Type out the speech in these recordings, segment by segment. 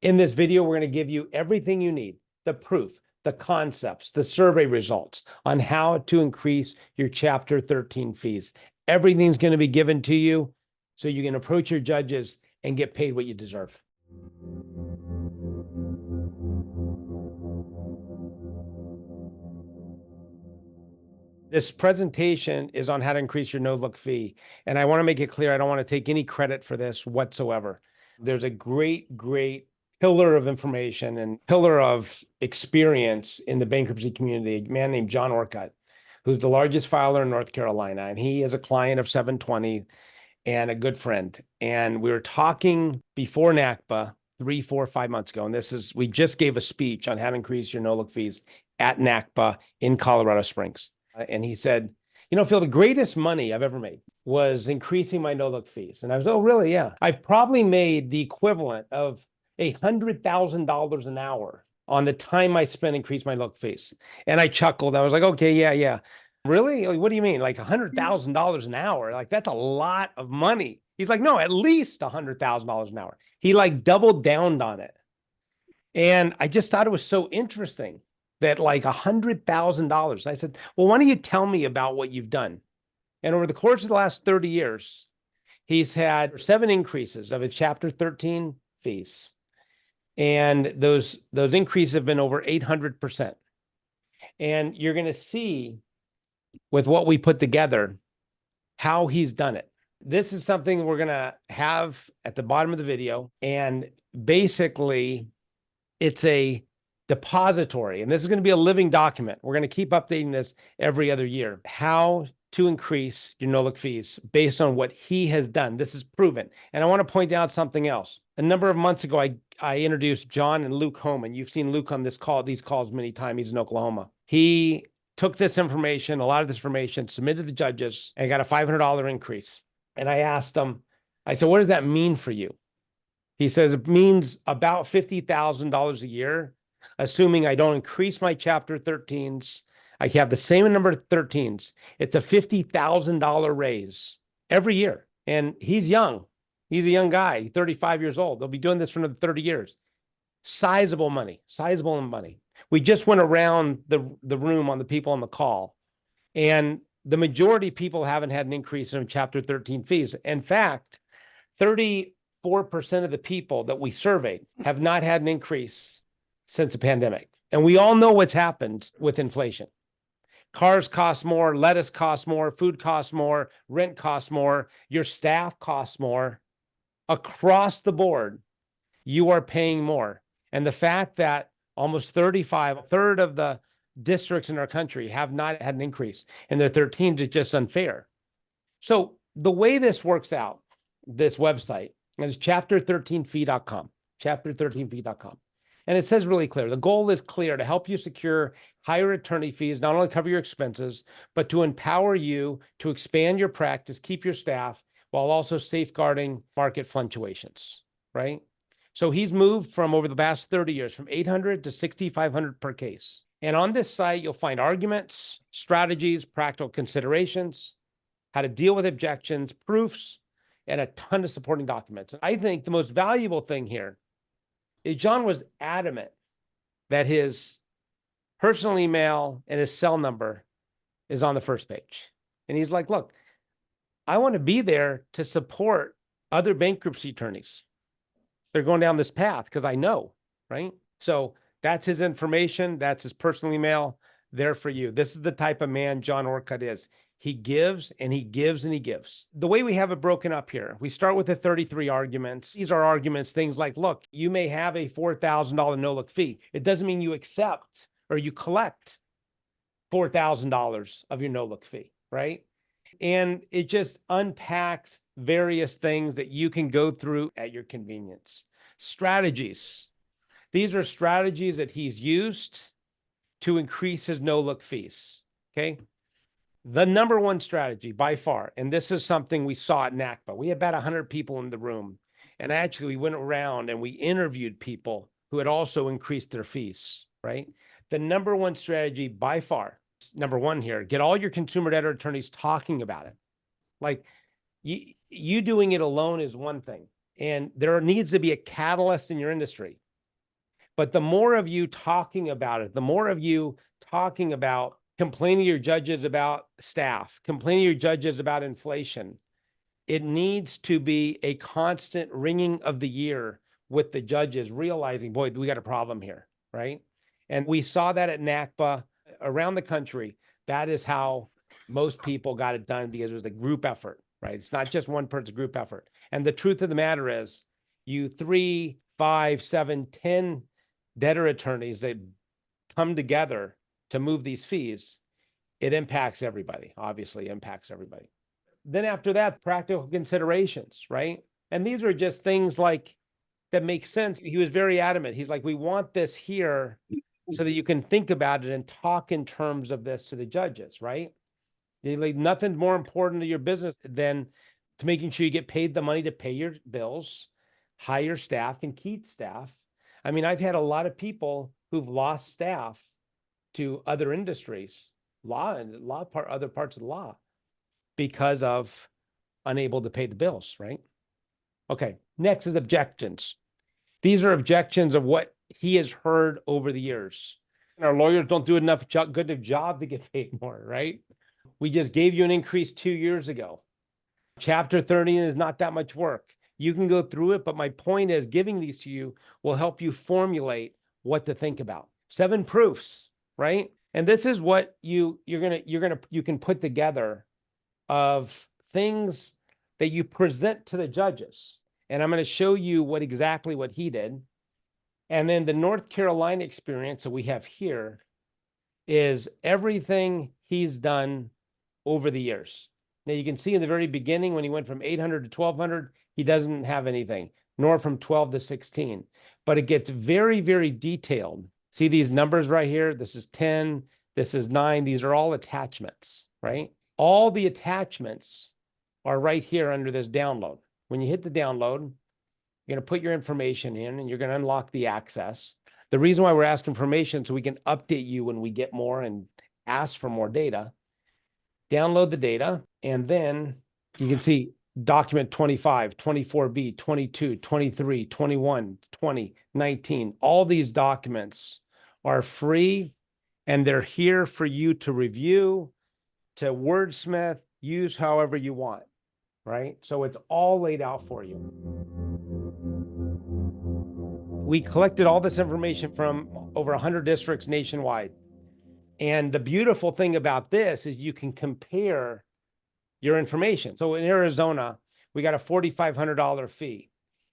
In this video, we're going to give you everything you need, the proof, the concepts, the survey results on how to increase your Chapter 13 fees. Everything's going to be given to you so you can approach your judges and get paid what you deserve. This presentation is on how to increase your no-look fee. And I want to make it clear, I don't want to take any credit for this whatsoever. There's a great pillar of information and pillar of experience in the bankruptcy community, a man named John Orcutt, who's the largest filer in North Carolina. And he is a client of 720 and a good friend. And we were talking before NACPA 3, 4, 5 months ago. And we just gave a speech on how to increase your no-look fees at NACPA in Colorado Springs. And he said, you know, Phil, the greatest money I've ever made was increasing my no-look fees. And I was, oh, really? Yeah. I've probably made the equivalent of $100,000 an hour on the time I spent increase my no-look fees. And I chuckled. I was like, okay, yeah. Really? Like, what do you mean? Like $100,000 an hour? Like, that's a lot of money. He's like, no, at least $100,000 an hour. He like doubled down on it. And I just thought it was so interesting that like $100,000. I said, well, why don't you tell me about what you've done? And over the course of the last 30 years, he's had 7 increases of his Chapter 13 fees. And those increases have been over 800%. And you're going to see with what we put together how he's done it. This is something we're going to have at the bottom of the video. And basically, it's a depository, and this is going to be a living document. We're going to keep updating this every other year. How to increase your no-look fees based on what he has done. This is proven. And I want to point out something else. A number of months ago, I introduced John and Luke Homan. You've seen Luke on these calls many times. He's in Oklahoma. He took this information, a lot of this information, submitted to the judges, and got a $500 increase. And I asked him, I said, what does that mean for you? He says, it means about $50,000 a year, assuming I don't increase my Chapter 13s. I have the same number of 13s. It's a $50,000 raise every year. And he's young. He's a young guy, 35 years old. They'll be doing this for another 30 years. Sizable money. We just went around the room on the people on the call. And the majority of people haven't had an increase in Chapter 13 fees. In fact, 34% of the people that we surveyed have not had an increase since the pandemic. And we all know what's happened with inflation. Cars cost more, lettuce costs more, food costs more, rent costs more, your staff costs more. Across the board, you are paying more. And the fact that almost a third of the districts in our country have not had an increase in their 13s is just unfair. So the way this works out, this website, is chapter13fee.com, chapter13fee.com. And it says really clear, the goal is clear: to help you secure higher attorney fees, not only cover your expenses, but to empower you to expand your practice, keep your staff, while also safeguarding market fluctuations, right? So he's moved from, over the past 30 years, from $800 to $6,500 per case. And on this site, you'll find arguments, strategies, practical considerations, how to deal with objections, proofs, and a ton of supporting documents. I think the most valuable thing here is John was adamant that his personal email and his cell number is on the first page. And he's like, look, I want to be there to support other bankruptcy attorneys. They're going down this path because I know, right? So that's his information. That's his personal email there for you. This is the type of man John Orcutt is. He gives and he gives and he gives. The way we have it broken up here, we start with the 33 arguments. These are arguments, things like, look, you may have a $4,000 no-look fee. It doesn't mean you accept or you collect $4,000 of your no-look fee, right? And it just unpacks various things that you can go through at your convenience. Strategies. These are strategies that he's used to increase his no-look fees, okay? The number one strategy by far, and this is something we saw at NACPA. We had about 100 people in the room, and actually we went around and we interviewed people who had also increased their fees, right? The number one strategy by far, number one here, get all your consumer debtor attorneys talking about it. Like you doing it alone is one thing, and there needs to be a catalyst in your industry. But the more of you talking about it, the more of you talking about complaining to your judges about staff, complaining to your judges about inflation, it needs to be a constant ringing of the ear with the judges realizing, boy, we got a problem here, right? And we saw that at NACPA around the country. That is how most people got it done, because it was a group effort, right? It's not just one person's group effort. And the truth of the matter is, you 3, 5, 7, 10 debtor attorneys that come together to move these fees, it impacts everybody, obviously impacts everybody. Then after that, practical considerations, right? And these are just things like that make sense. He was very adamant. He's like, we want this here so that you can think about it and talk in terms of this to the judges, right? Like, nothing's more important to your business than to making sure you get paid the money to pay your bills, hire staff, and keep staff. I mean, I've had a lot of people who've lost staff to other industries, other parts of the law, because of unable to pay the bills, right? Okay, next is objections. These are objections of what he has heard over the years. And our lawyers don't do enough good of job to get paid more, right? We just gave you an increase 2 years ago. Chapter 30 is not that much work. You can go through it, but my point is, giving these to you will help you formulate what to think about. 7 proofs, right? And this is what you can put together of things that you present to the judges. And I'm going to show you exactly what he did. And then the North Carolina experience that we have here is everything he's done over the years. Now you can see in the very beginning, when he went from 800 to 1200, he doesn't have anything, nor from 12 to 16, but it gets very, very detailed. See these numbers right here? This is 10, this is 9. These are all attachments, right? All the attachments are right here under this download. When you hit the download, you're going to put your information in and you're going to unlock the access. The reason why we're asking information so we can update you when we get more and ask for more data. Download the data, and then you can see document 25, 24B, 22, 23, 21, 20, 19. All these documents are free, and they're here for you to review, to wordsmith, use however you want, right? So it's all laid out for you. We collected all this information from over 100 districts nationwide. And the beautiful thing about this is you can compare your information. So in Arizona, we got a $4,500 fee.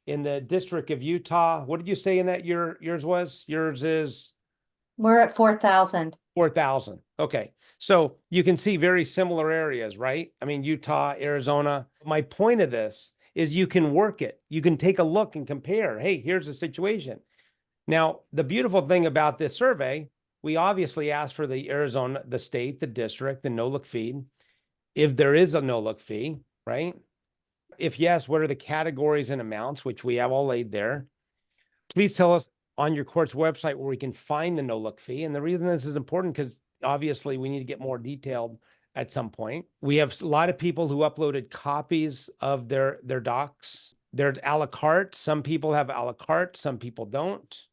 In the District of Utah, what did you say in that yours was? Yours is? We're at 4,000. 4,000. Okay. So you can see very similar areas, right? I mean, Utah, Arizona. My point of this is you can work it. You can take a look and compare. Hey, here's the situation. Now, the beautiful thing about this survey, we obviously asked for the Arizona, the state, the district, the no-look fee. If there is a no-look fee, right? If yes, what are the categories and amounts, which we have all laid there? Please tell us on your court's website where we can find the no-look fee. And the reason this is important, because obviously we need to get more detailed at some point. We have a lot of people who uploaded copies of their docs. There's a la carte. Some people have a la carte, some people don't.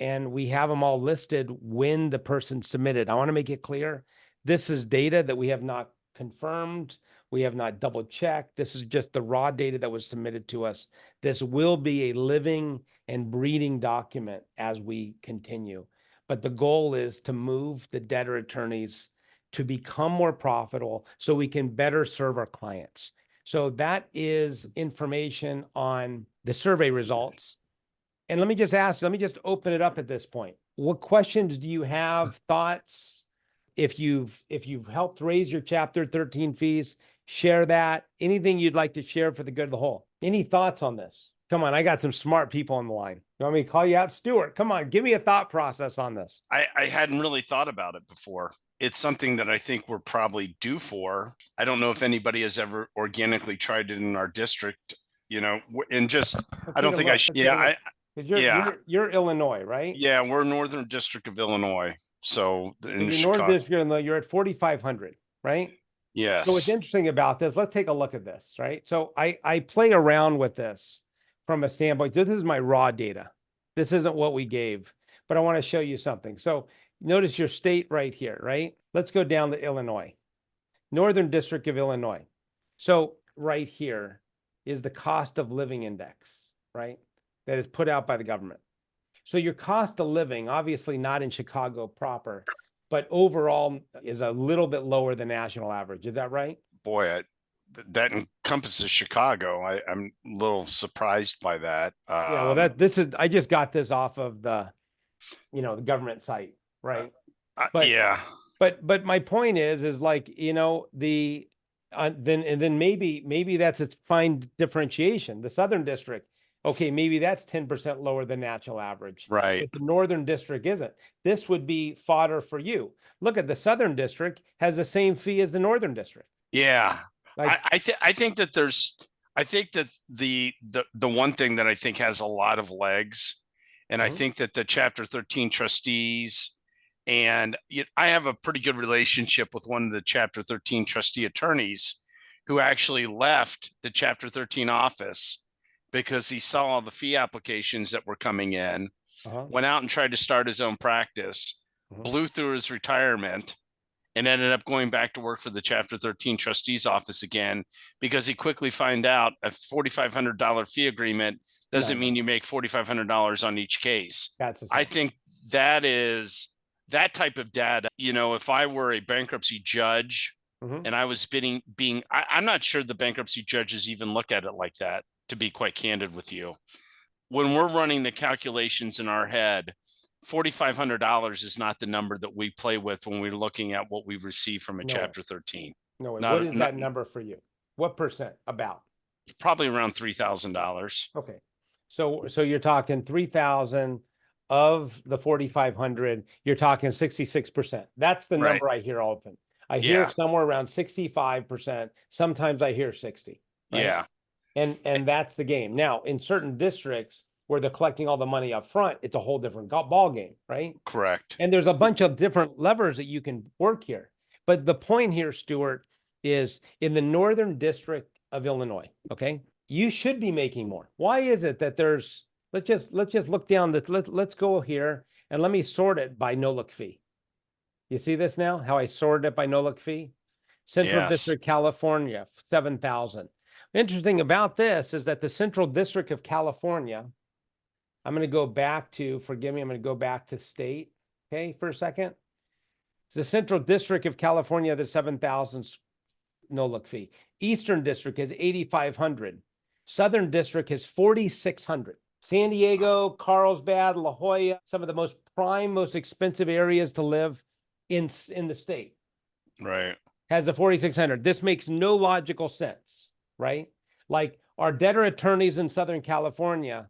And we have them all listed when the person submitted. I want to make it clear, this is data that we have not confirmed. We have not double checked. This is just the raw data that was submitted to us. This will be a living and breathing document as we continue. But the goal is to move the debtor attorneys to become more profitable so we can better serve our clients. So that is information on the survey results. And let me just open it up at this point. What questions do you have, thoughts? If you've helped raise your Chapter 13 fees, share that. Anything you'd like to share for the good of the whole. Any thoughts on this? Come on, I got some smart people on the line. You want me to call you out? Stuart, come on, give me a thought process on this. I hadn't really thought about it before. It's something that I think we're probably due for. I don't know if anybody has ever organically tried it in our district, and just, I don't think I should. Yeah, You're Illinois, right? Yeah, we're Northern District of Illinois. So in Chicago. Northern District of Illinois, you're at 4,500, right? Yes. So what's interesting about this, let's take a look at this, right? So I play around with this from a standpoint. This is my raw data. This isn't what we gave, but I want to show you something. So notice your state right here, right? Let's go down to Illinois, Northern District of Illinois. So right here is the cost of living index, right? That is put out by the government. So your cost of living, obviously not in Chicago proper, but overall is a little bit lower than national average. Is that right? Boy, that encompasses Chicago. I'm a little surprised by that. Yeah, well, I just got this off of the government site, right? But yeah, but my point is like, then maybe that's a fine differentiation. The Southern District, okay, maybe that's 10% lower than national average. right. But the Northern District isn't. This would be fodder for you. Look at the Southern District has the same fee as the Northern District. Yeah. Like, I think that the one thing that I think has a lot of legs, and I Mhm. think that the Chapter 13 trustees, and I have a pretty good relationship with one of the Chapter 13 trustee attorneys who actually left the Chapter 13 office because he saw all the fee applications that were coming in, went out and tried to start his own practice, blew through his retirement, and ended up going back to work for the Chapter 13 trustees office again because he quickly found out a $4,500 fee agreement doesn't mean you make $4,500 on each case. I think that is that type of data. If I were a bankruptcy judge and I was I'm not sure the bankruptcy judges even look at it like that, to be quite candid with you. When we're running the calculations in our head, $4,500 is not the number that we play with when we're looking at what we've received from a Chapter 13. No way. What is that number for you? What percent about? Probably around $3,000. Okay. So you're talking 3,000 of the 4,500, you're talking 66%. That's the Right. number I hear often. I hear somewhere around 65%. Sometimes I hear 60. Right? Yeah. And that's the game. Now, in certain districts where they're collecting all the money up front, it's a whole different ball game, right? Correct. And there's a bunch of different levers that you can work here. But the point here, Stuart, is in the Northern District of Illinois, okay, you should be making more. Why is it that let's just look down let's go here and let me sort it by no look fee. You see this now, how I sorted it by no look fee? Central District, California, 7,000. Interesting about this is that the Central District of California, I'm going to go back to, forgive me, I'm going to go back to state, okay, for a second. The Central District of California, the 7,000 no look fee. Eastern District is 8,500. Southern District is 4,600. San Diego, Carlsbad, La Jolla, some of the most prime, most expensive areas to live in the state. Right. Has a 4,600. This makes no logical sense, right? Like our debtor attorneys in Southern California,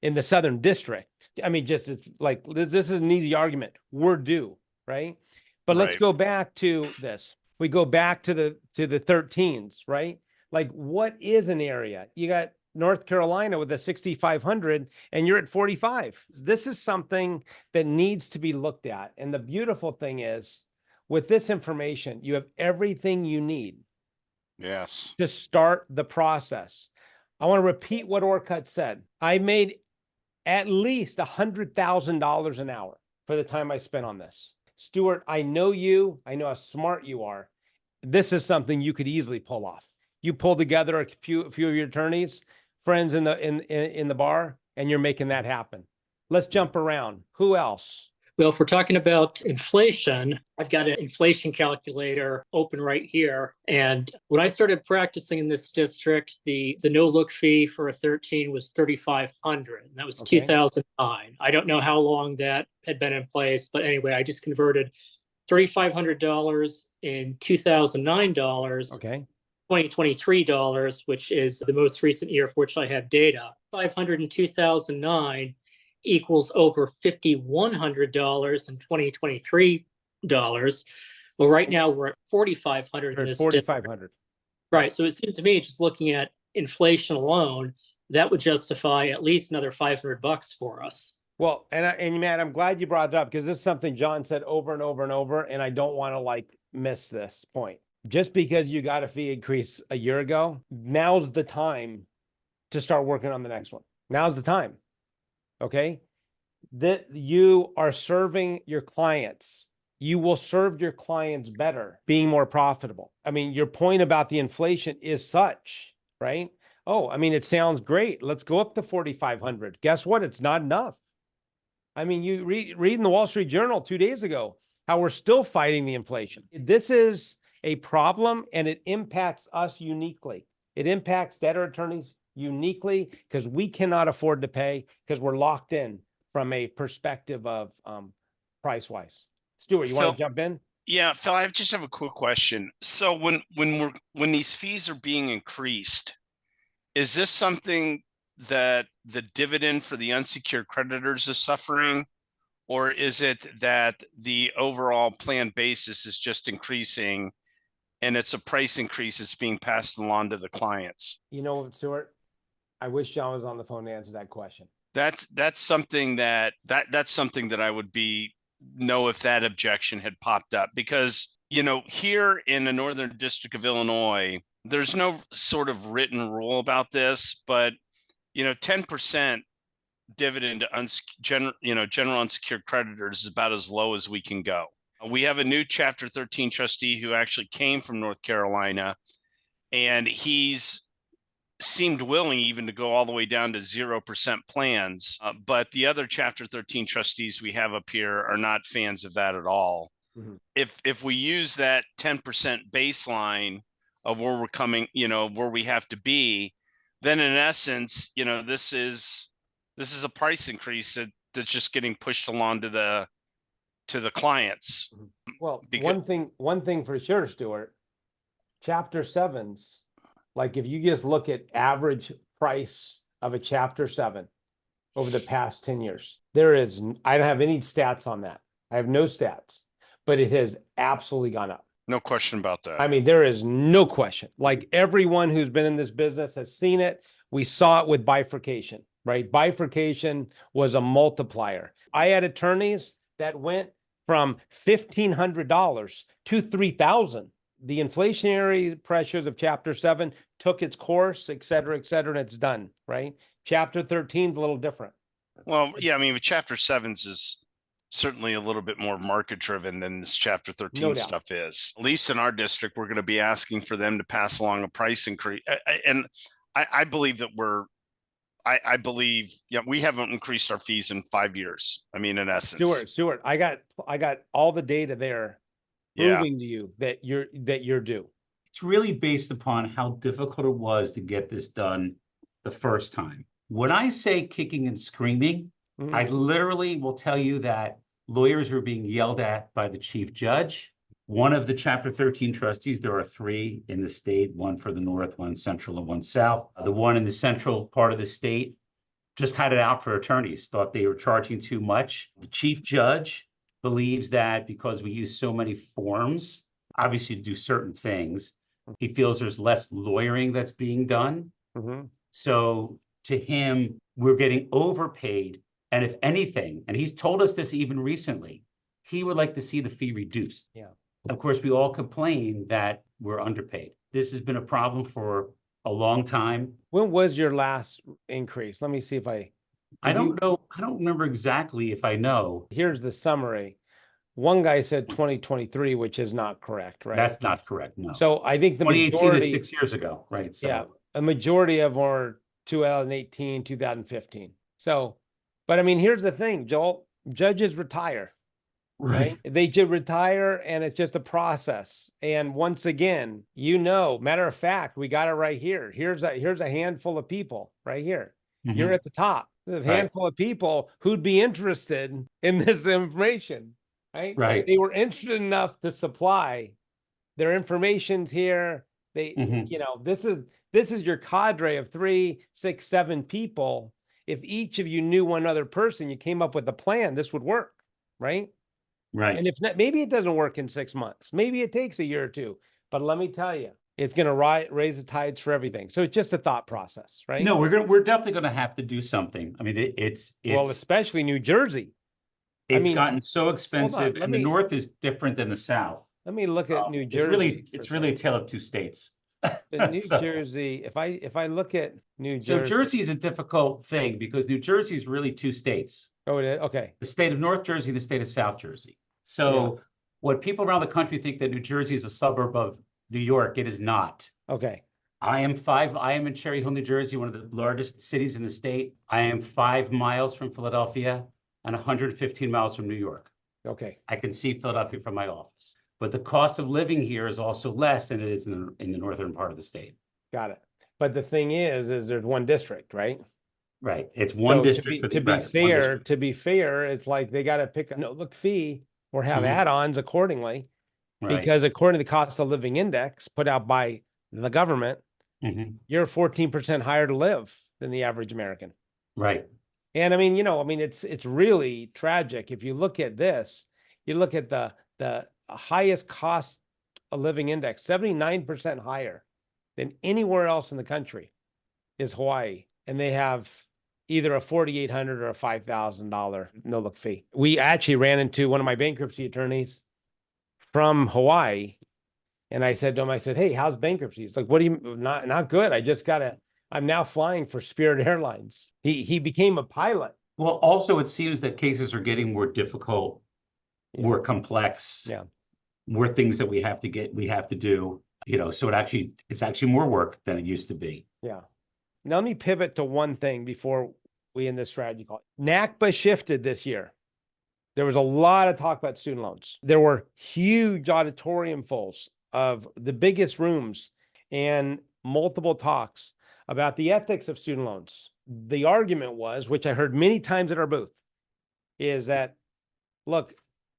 in the Southern District, I mean, just like this is an easy argument. We're due, right? But let's go back to this. We go back to the 13s, right? Like, what is an area? You got North Carolina with a 6,500 and you're at 45. This is something that needs to be looked at. And the beautiful thing is, with this information, you have everything you need. Yes. To start the process. I want to repeat what Orcutt said. I made at least $100,000 an hour for the time I spent on this. Stuart, I know you. I know how smart you are. This is something you could easily pull off. You pull together a few of your attorneys, friends in the bar, and you're making that happen. Let's jump around. Who else? Well, if we're talking about inflation, I've got an inflation calculator open right here. And when I started practicing in this district, the no-look fee for a 13 was $3,500. That was 2009. I don't know how long that had been in place, but anyway, I just converted $3,500 in 2009 dollars. $2023, which is the most recent year for which I have data. 500 in 2009 equals over $5,100 in 2023 dollars. Well, right now we're at 4,500 in this 4,500. Right. So it seemed to me, just looking at inflation alone, that would justify at least another $500 for us. Well, and Matt, I'm glad you brought it up because this is something John said over and over and over, and I don't want to miss this point. Just because you got a fee increase a year ago, now's the time to start working on the next one. Now's the time. Okay. that you are serving your clients. You will serve your clients better, being more profitable. I mean, your point about the inflation is such, right? Oh, I mean, it sounds great. Let's go up to 4,500. Guess what? It's not enough. I mean, you read in the Wall Street Journal 2 days ago how we're still fighting the inflation. This is a problem, and it impacts us uniquely. It impacts debtor attorneys uniquely because we cannot afford to pay because we're locked in from a perspective of price wise. Stuart, you want Phil, to jump in? yeah, Phil, I just have a quick question. So when these fees are being increased, is this something that the dividend for the unsecured creditors is suffering? Or is it that the overall plan basis is just increasing and it's a price increase that's being passed along to the clients? You know, Stuart, I wish John was on the phone to answer that question. That's something that's something that I would know if that objection had popped up, because here in the Northern District of Illinois, there's no sort of written rule about this, but 10% dividend to general unsecured creditors is about as low as we can go. We have a new Chapter 13 trustee who actually came from North Carolina, and he's seemed willing even to go all the way down to 0% plans. But the other Chapter 13 trustees we have up here are not fans of that at all. Mm-hmm. If we use that 10% baseline of where we're coming, where we have to be, then in essence, this is a price increase that's just getting pushed along to the clients. Well, one thing for sure, Stuart, Chapter 7s, like if you just look at average price of a Chapter 7 over the past 10 years, I don't have any stats on that. I have no stats, but it has absolutely gone up. No question about that. I mean, there is no question. Like everyone who's been in this business has seen it. We saw it with bifurcation, right? Bifurcation was a multiplier. I had attorneys that went from $1,500 to $3,000. The inflationary pressures of Chapter 7 took its course, et cetera, and it's done, right? Chapter 13 is a little different. Well, yeah, I mean, with Chapter 7s is certainly a little bit more market driven than this Chapter 13 stuff is. At least in our district, we're going to be asking for them to pass along a price increase. And I believe that I believe, we haven't increased our fees in 5 years. I mean, in essence. Stuart, I got all the data there proving to you that you're due. It's really based upon how difficult it was to get this done the first time. When I say kicking and screaming, I literally will tell you that lawyers were being yelled at by the chief judge. One of the Chapter 13 trustees, there are 3 in the state, one for the north, one central, and one south. The one in the central part of the state just had it out for attorneys, thought they were charging too much. The chief judge believes that because we use so many forms, obviously to do certain things, he feels there's less lawyering that's being done. So to him, we're getting overpaid. And if anything, and he's told us this even recently, he would like to see the fee reduced. Yeah. Of course, we all complain that we're underpaid. This has been a problem for a long time. When was your last increase? Let me see if I don't know. I don't remember exactly if I know. Here's the summary. One guy said 2023, which is not correct, right? That's not correct, no. So I think the 2018 majority is 6 years ago, right? So, yeah, a majority of our 2018, 2015. So, but I mean, here's the thing, Joel, judges retire, right? They just retire and it's just a process. And once again, matter of fact, we got it right here. Here's a handful of people right here. You're at the top. There's a handful of people who'd be interested in this information, right? Right. They were interested enough to supply their information's here. They, this is your cadre of 3, 6, 7 people. If each of you knew one other person, you came up with a plan, this would work, right? Right. And if not, maybe it doesn't work in 6 months. Maybe it takes a year or 2. But let me tell you, it's going to raise the tides for everything. So it's just a thought process, right? No, we're definitely going to have to do something. I mean, it's well, especially New Jersey. It's gotten so expensive, and the north is different than the south. Let me look at New Jersey. It's really a tale of 2 states. The New Jersey, if I look at New Jersey. So Jersey is a difficult thing because New Jersey is really 2 states. Oh, it is? Okay. The state of North Jersey, the state of South Jersey. So what people around the country think that New Jersey is a suburb of New York, it is not. Okay. I am in Cherry Hill, New Jersey, one of the largest cities in the state. I am 5 miles from Philadelphia and 115 miles from New York. Okay. I can see Philadelphia from my office. But the cost of living here is also less than it is in the northern part of the state. Got it. But the thing is there's one district, right? Right. It's one So district. to be fair, it's like they got to pick a no-look fee or have Mhm. add-ons accordingly, Right. because according to the cost of living index put out by the government, Mhm. you're 14% higher to live than the average American. Right. And I mean, it's really tragic. If you look at this, you look at the highest cost of living index, 79% higher than anywhere else in the country is Hawaii. And they have either a $4,800 or a $5,000 no-look fee. We actually ran into one of my bankruptcy attorneys from Hawaii. And I said to him, I said, hey, how's bankruptcy? He's like, what do you, not good. I'm now flying for Spirit Airlines. He became a pilot. Well, also it seems that cases are getting more difficult, more complex. Yeah. More things that we have to do, so it's actually more work than it used to be. Yeah. Now let me pivot to one thing before we end this strategy call. NACPA shifted this year. There was a lot of talk about student loans. There were huge auditorium fulls of the biggest rooms and multiple talks about the ethics of student loans. The argument was, which I heard many times at our booth, is that, look,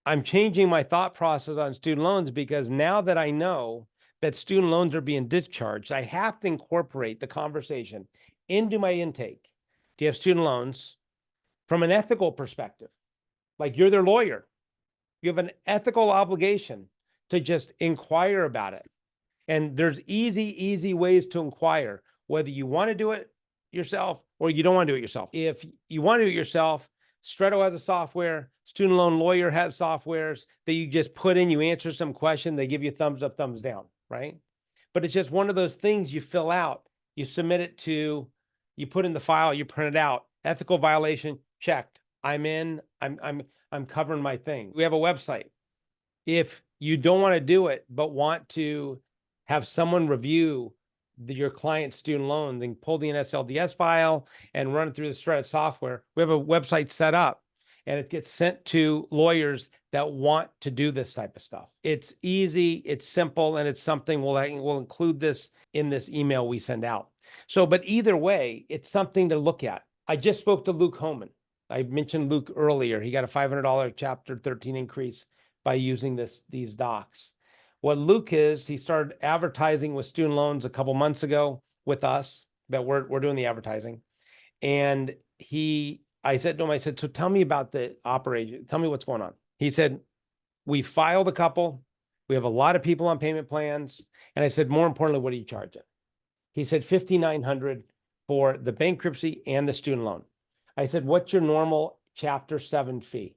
I'm changing my thought process on student loans because now that I know that student loans are being discharged, I have to incorporate the conversation into my intake. Do you have student loans from an ethical perspective? Like, you're their lawyer. You have an ethical obligation to just inquire about it. And there's easy ways to inquire, whether you want to do it yourself or you don't want to do it yourself. If you want to do it yourself, Stretto has a software, Student Loan Lawyer has softwares that you just put in, you answer some question, they give you thumbs up, thumbs down, right? But it's just one of those things you fill out, you submit it to, you put in the file, you print it out. Ethical violation checked. I'm in, I'm covering my thing. We have a website. If you don't want to do it, but want to have someone review your client's student loan, then pull the NSLDS file and run it through the Stretto software. We have a website set up and it gets sent to lawyers that want to do this type of stuff. It's easy, it's simple, and it's something we'll include this in this email we send out. So, but either way, it's something to look at. I just spoke to Luke Homan. I mentioned Luke earlier. He got a $500 Chapter 13 increase by using these docs. What Luke is, he started advertising with student loans a couple months ago with us, that we're doing the advertising. And I said to him, so tell me about the operation. Tell me what's going on. He said, we filed a couple. We have a lot of people on payment plans. And I said, more importantly, what are you charging? He said, $5,900 for the bankruptcy and the student loan. I said, what's your normal Chapter 7 fee?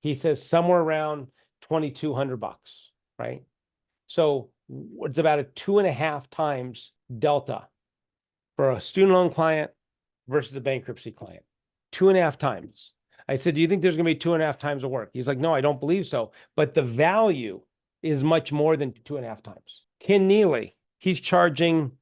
He says somewhere around $2,200, right? So it's about a 2.5 times delta for a student loan client versus a bankruptcy client. 2.5 times. I said, do you think there's going to be 2.5 times of work? He's like, no, I don't believe so. But the value is much more than 2.5 times. Ken Neely, he's charging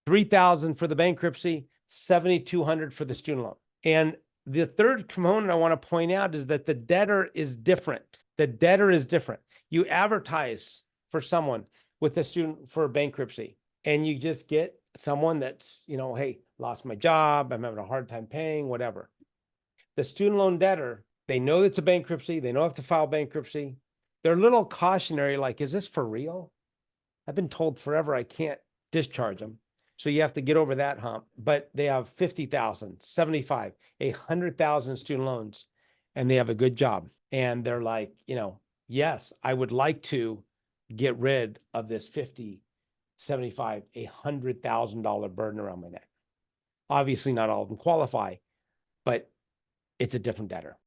$3,000 for the bankruptcy, $7,200 for the student loan. And the third component I want to point out is that the debtor is different. The debtor is different. You advertise for someone with a student for bankruptcy, and you just get someone that's, hey, lost my job, I'm having a hard time paying, whatever. The student loan debtor, they know it's a bankruptcy, they know have to file bankruptcy. They're a little cautionary, like, is this for real? I've been told forever I can't discharge them. So you have to get over that hump. But they have 50,000, 75, 100,000 student loans, and they have a good job. And they're like, yes, I would like to get rid of this 50, 75, $100,000 burden around my neck. Obviously, not all of them qualify, but it's a different debtor.